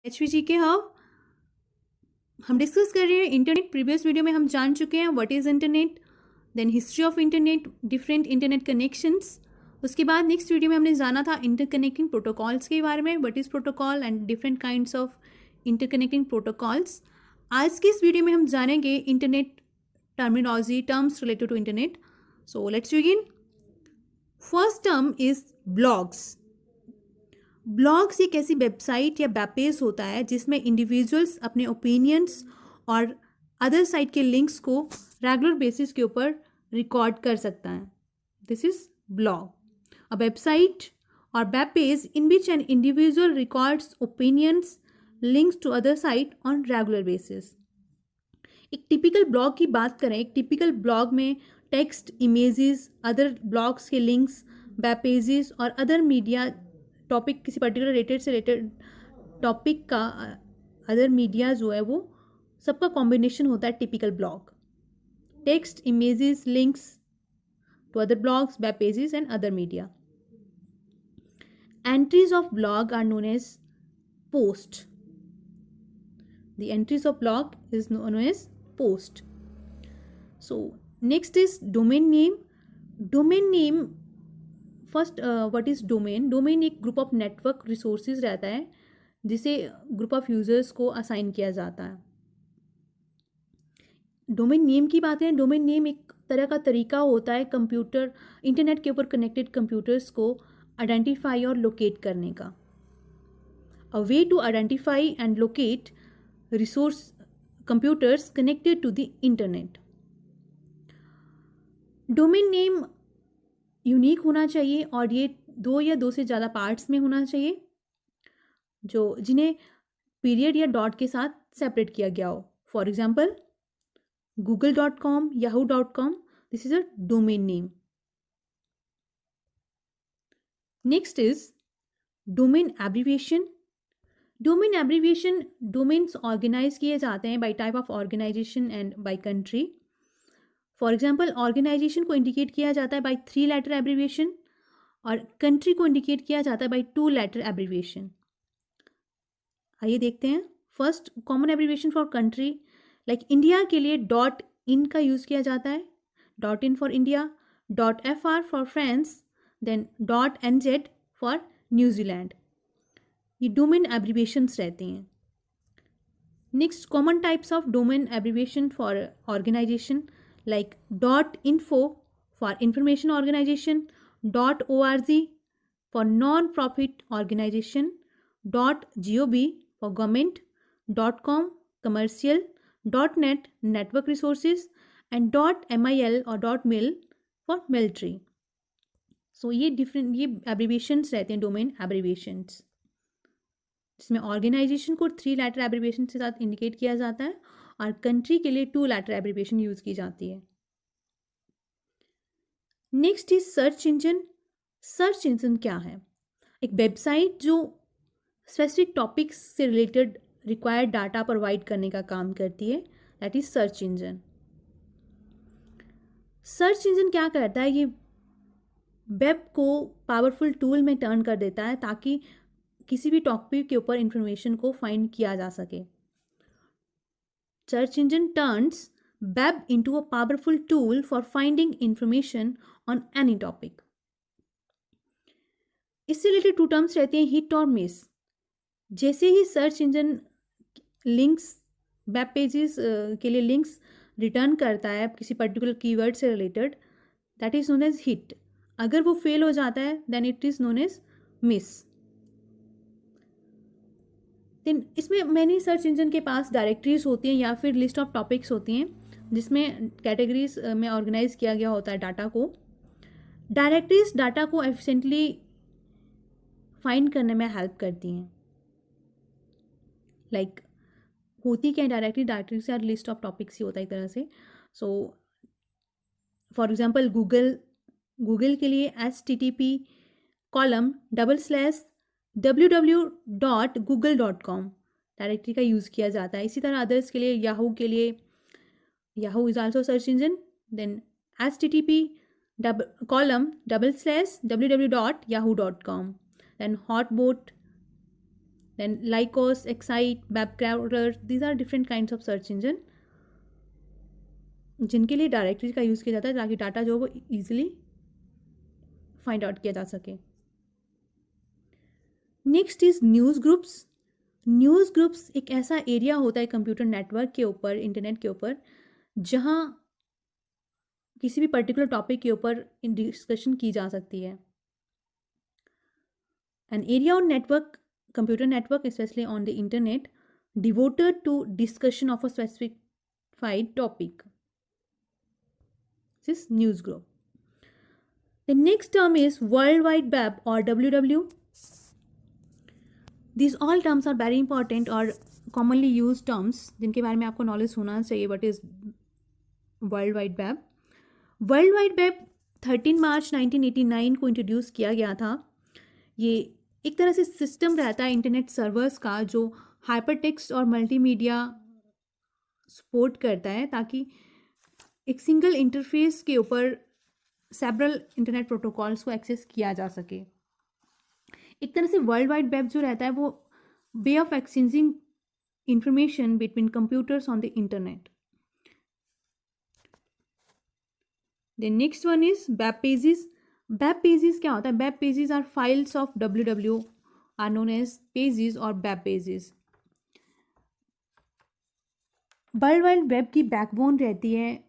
HVG के हम discuss कर रहे हैं इंटरनेट। प्रीवियस वीडियो में हम जान चुके हैं what is internet, then history of internet, different internet connections. उसके बाद नेक्स्ट वीडियो में हमने जाना था इंटरकनेक्टिंग प्रोटोकॉल्स के बारे में, what is protocol and different kinds of interconnecting protocols. आज के इस वीडियो में हम जानेंगे internet terminology, terms related to internet. So let's begin. First term is blogs. Blogs एक ऐसी वेबसाइट या वेब पेज होता है जिसमें इंडिविजुअल्स अपने ओपिनियंस और अदर साइट के लिंक्स को रेगुलर बेसिस के ऊपर रिकॉर्ड कर सकता है। This is blog, a website और web page in which an individual records opinions links to other site on regular basis. एक टिपिकल ब्लॉग की बात करें, एक टिपिकल ब्लॉग में टेक्स्ट, इमेजेस, अदर ब्लॉग्स के लिंक्स, वेब पेजेस और other media topic, किसी पर्टिकुलर रिलेटेड टॉपिक का अदर मीडिया जो है वो सबका कॉम्बिनेशन होता है typical blog. Text, images, links to other blogs, web pages and other media. Entries of blog are known as post. The entries of blog is known as post. So next is domain name. Domain name, first what is domain? Domain एक group of network resources रहता है जिसे group of users को assign किया जाता है। Domain name की बात है, डोमेन नेम एक तरह का तरीका होता है कंप्यूटर, इंटरनेट के ऊपर कनेक्टेड कंप्यूटर्स को आइडेंटिफाई और लोकेट करने का। A way to identify and locate resource computers connected to the internet. Domain name unique होना चाहिए और ये दो या दो से ज़्यादा पार्ट्स में होना चाहिए जो जिन्हें पीरियड या डॉट के साथ सेपरेट किया गया हो। For example google.com, yahoo.com, this is a domain name. Next is domain abbreviation. Domain abbreviation, domains organize किए जाते हैं by type of organization and by country. For example organization को इंडिकेट किया जाता है बाय 3 लेटर एब्रीविएशन और country को indicate किया जाता है बाय 2 लेटर एब्रीविएशन। आइए देखते हैं। First common abbreviation for country, like India के लिए डॉट इन का यूज़ किया जाता है, dot in for India, dot FR for France, dot डॉट NZ फॉर न्यूजीलैंड। ये डोमेन एब्रीविएशंस रहते हैं। Next common types of domain abbreviation for organization, like dot info for information organization, dot ORG for non profit organization, dot GOV for government, dot com commercial, dot net network resources and dot MIL और dot mill for military. सो ये different ये abbreviations रहते हैं, domain abbreviations, जिसमें organisation को 3 letter abbreviation के साथ indicate किया जाता है और कंट्री के लिए 2 लेटर एब्रीविएशन यूज की जाती है। Next is search engine. Search engine क्या है? एक वेबसाइट जो स्पेसिफिक टॉपिक्स से रिलेटेड रिक्वायर्ड डाटा प्रोवाइड करने का काम करती है, that is search engine. Search engine क्या करता है? ये वेब को पावरफुल टूल में टर्न कर देता है ताकि किसी भी टॉपिक के ऊपर इंफॉर्मेशन को फाइंड किया जा सके। Search engine turns web into a powerful tool for finding information on any topic. इससे रिलेटेड 2 टर्म्स रहते हैं, हिट और मिस। जैसे ही search engine links, web pages के लिए लिंक्स रिटर्न करता है किसी पर्टिकुलर कीवर्ड से related, that is known as hit. अगर वो फेल हो जाता है then it is known as miss. Then इसमें मैनी सर्च इंजन के पास डायरेक्टरीज होती हैं या फिर लिस्ट ऑफ टॉपिक्स होती हैं जिसमें कैटेगरीज में ऑर्गेनाइज किया गया होता है डाटा को। डायरेक्टरीज डाटा को एफिशिएंटली फाइंड करने में हेल्प करती हैं। लाइक होती क्या डायरेक्टरी? डायरेक्टरी से लिस्ट ऑफ टॉपिक्स ही होता है एक तरह से। सो फॉर एग्जांपल गूगल के लिए http://www.google.com डायरेक्टरी का यूज़ किया जाता है। इसी तरह अदर्स के लिए याहू के लिए, Yahoo is also search engine, then http://www.yahoo.com, then HotBot, Then Lycos, Excite, WebCrawler, these are different kinds of search engine जिनके लिए डायरेक्टरी का यूज़ किया जाता है ताकि डाटा जो वो ईजिली फाइंड आउट किया जा सके. Next is news groups. News groups एक ऐसा एरिया होता है कंप्यूटर नेटवर्क के ऊपर, इंटरनेट के ऊपर, जहाँ किसी भी पर्टिकुलर टॉपिक के ऊपर डिस्कशन की जा सकती है. An area on network, computer network, especially on the internet, devoted to discussion of a specified topic. This is news group. The next term is World Wide Web or WW. These all terms are very important or commonly used terms जिनके बारे में आपको knowledge होना चाहिए. What is World Wide Web? World Wide Web 13 मार्च 1989 को introduce किया गया था. ये एक तरह से सिस्टम रहता है इंटरनेट सर्वर्स का जो हाइपरटेक्स्ट और मल्टीमीडिया सपोर्ट करता है ताकि एक सिंगल इंटरफेस के ऊपर सेवरल इंटरनेट प्रोटोकॉल्स को एक्सेस किया जा सके. एक तरह से वर्ल्ड वाइड वेब जो रहता है वो way of exchanging information between computers on the internet. The next one is web pages. Web pages क्या होता है? Web pages are files of WW are known as pages और web pages. World wide web की backbone रहती है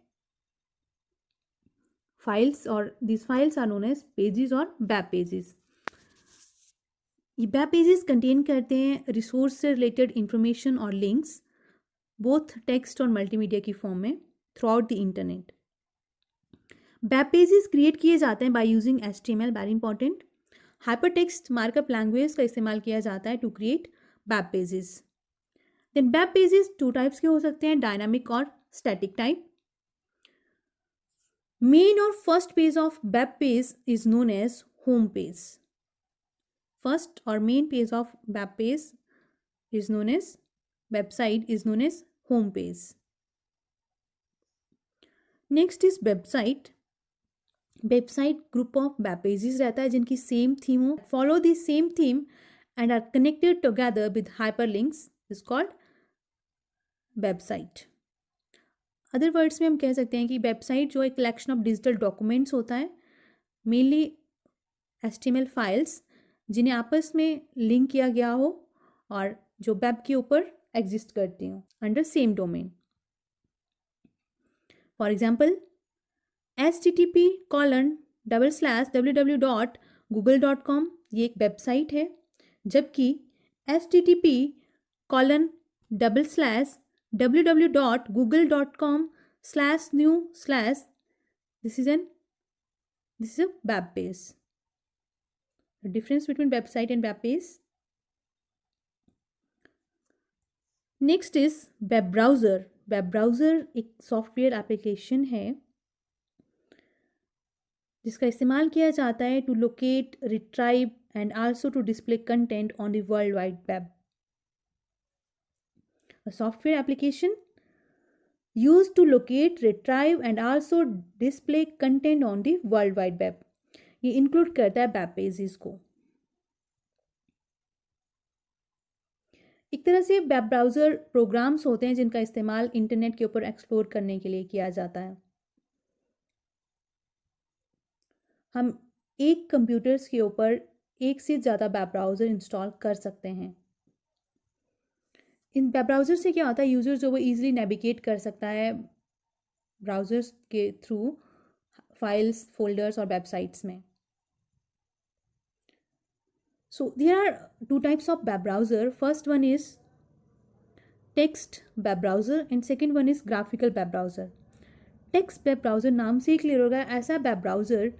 files और this files are known as pages और web pages. ये वेब पेजेस कंटेन करते हैं रिसोर्स से रिलेटेड इंफॉर्मेशन और लिंक्स बोथ टेक्स्ट और मल्टीमीडिया की फॉर्म में throughout the internet. Web pages create किए जाते हैं by using HTML, very important. Hypertext markup language का इस्तेमाल किया जाता है to create web pages. Then web pages two types के हो सकते हैं, डायनामिक और स्टैटिक टाइप. मेन और first page of web page is known as home page. First और main page of web page is known as website is known as home page. Next is website. Website group of web pages रहता है जिनकी same theme हो, follow the same theme and are connected together with hyperlinks is called website. Other words में हम कह सकते हैं कि वेबसाइट जो एक कलेक्शन ऑफ डिजिटल डॉक्यूमेंट्स होता है, मेनली HTML फाइल्स जिन्हें आपस में लिंक किया गया हो और जो वेब के ऊपर एग्जिस्ट करती हो under same domain. For example http://www.google.com ये एक वेबसाइट है, जबकि http://www.google.com/new/ this is a web page. The difference between website and web page. Next is web browser. Web browser एक सॉफ्टवेयर एप्लीकेशन है जिसका इस्तेमाल किया जाता है to locate, retrieve and also to display content on the world wide web. A software application used to locate, retrieve and also display content on the world wide web. ये include करता है web pages को. एक तरह से web browser programmes होते हैं जिनका इस्तेमाल इंटरनेट के ऊपर एक्सप्लोर करने के लिए किया जाता है. हम एक कंप्यूटर्स के ऊपर एक से ज़्यादा वेब ब्राउज़र इंस्टॉल कर सकते हैं. इन वेब ब्राउज़र से क्या होता है, यूज़र जो वो ईजिली नेविगेट कर सकता है ब्राउज़र्स के थ्रू फाइल्स, फोल्डर्स और वेबसाइट्स में. So there are two types of web browser. First one is text web browser and second one is graphical web browser. Text web browser नाम से ही clear होगा, ऐसा वेब ब्राउज़र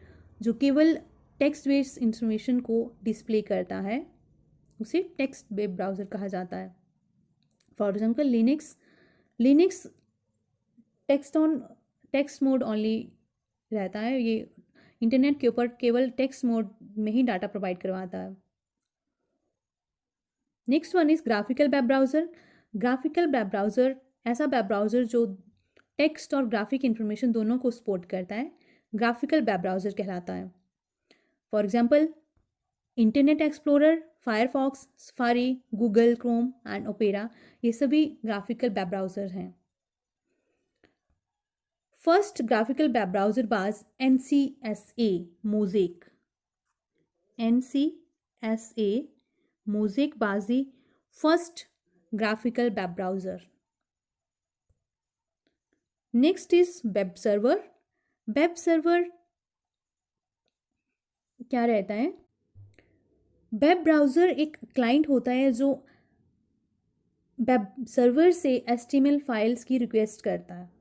जो केवल text based information को display करता है उसे टेक्स्ट वेब ब्राउज़र कहा जाता है. For example Linux text mode only रहता है. ये इंटरनेट के ऊपर केवल टेक्स्ट मोड में ही डाटा प्रोवाइड करवाता है. Next one is graphical web browser. Graphical web browser ऐसा वेब ब्राउज़र जो टेक्स्ट और ग्राफिक इंफॉर्मेशन दोनों को सपोर्ट करता है, ग्राफिकल वेब ब्राउज़र कहलाता है. For example internet explorer, Firefox, safari, Google Chrome and opera, ये सभी ग्राफिकल वेब ब्राउज़र हैं। फर्स्ट ग्राफिकल वेब ब्राउज़र बाज NCSA mosaic. NCSA mosaic was the first graphical web browser. Next is web server. Web server क्या रहता है? Web browser एक client होता है जो वेब सर्वर से HTML फाइल्स की रिक्वेस्ट करता है।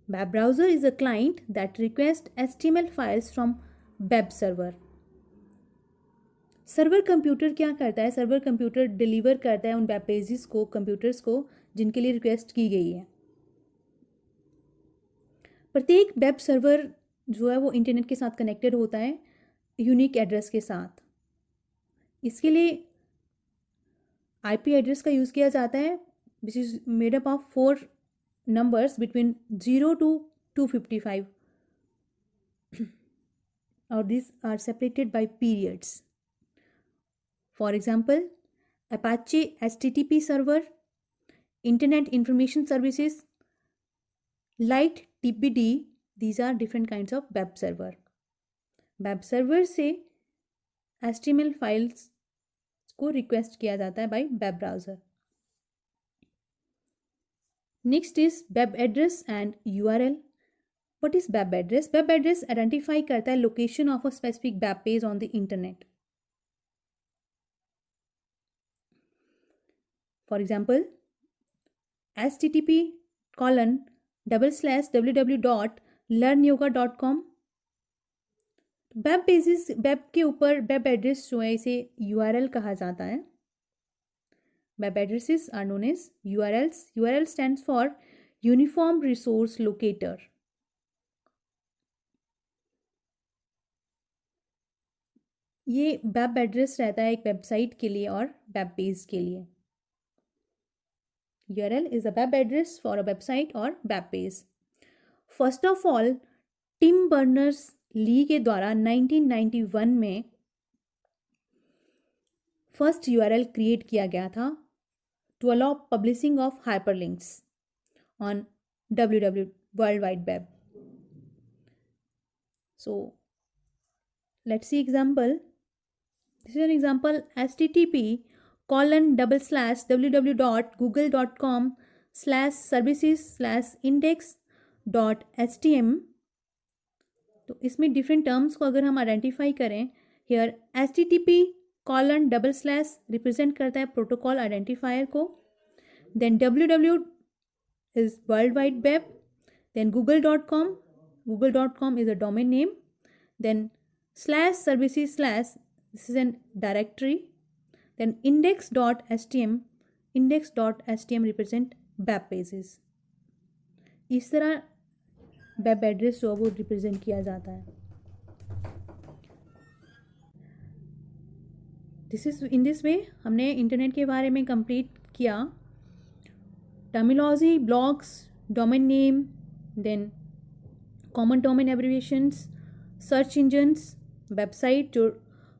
Web browser is a client that request HTML files from web server. Server computer क्या करता है? सर्वर कंप्यूटर डिलीवर करता है उन वेब पेजेस को, कंप्यूटर्स को जिनके लिए रिक्वेस्ट की गई है। प्रत्येक वेब सर्वर जो है वो इंटरनेट के साथ कनेक्टेड होता है यूनिक एड्रेस के साथ। इसके लिए IP एड्रेस का यूज़ किया जाता है which is made up of 4 numbers between 0 to 255 or these are separated by periods. For example, Apache HTTP server, Internet Information Services, Light TPD, these are different kinds of web server. Web server से HTML files को request किया जाता है by web browser. Next is web address and URL. What is web address? Web address identify करता है location of a specific web page on the internet. For example, http://www.learnyoga.com। Web pages, web के ऊपर web address जो है इसे URL कहा जाता है। Web addresses are known as URLs. URL stands for Uniform Resource Locator. ये वेब एड्रेस रहता है एक वेबसाइट के लिए और वेब पेज के लिए। URL is a web address for a website or web page. First of all, Tim Berners Lee के द्वारा 1991 में फर्स्ट URL क्रिएट किया गया था to allow publishing of hyperlinks on www world wide web. So let's see example. This is an example http://www.google.com/services/index.htm. तो इसमें different terms को अगर हम आइडेंटिफाई करें, हेयर http:// रिप्रेजेंट करता है प्रोटोकॉल आइडेंटिफायर को, then www is world wide web, then google.com is a domain name, then /services/ this is an directory, then index.htm represent web pages. इस तरह web address जो वो represent किया जाता है. इन दिस वे हमने internet के बारे में कंप्लीट किया. Terminology, blogs, domain name, then common domain abbreviations, search engines, website जो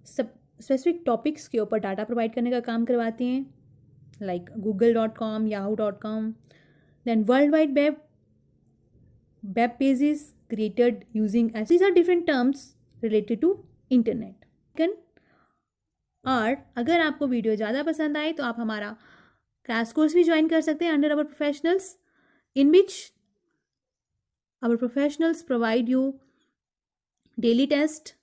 स्पेसिफिक टॉपिक्स के ऊपर डाटा प्रोवाइड करने का काम करवाते हैं, like google.com, yahoo.com, then world wide web, web pages created using these are different terms related to internet. और अगर आपको वीडियो ज़्यादा पसंद आए तो आप हमारा क्रैश कोर्स भी ज्वाइन कर सकते हैं under our professionals, in which our professionals provide you daily test,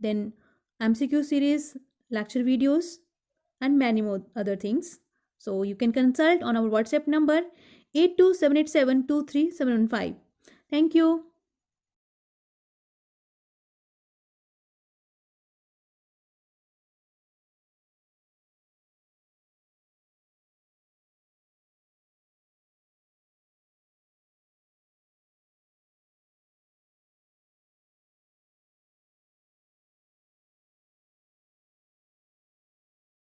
then MCQ series, lecture videos and many more other things. So you can consult on our WhatsApp number 827872375. Thank you.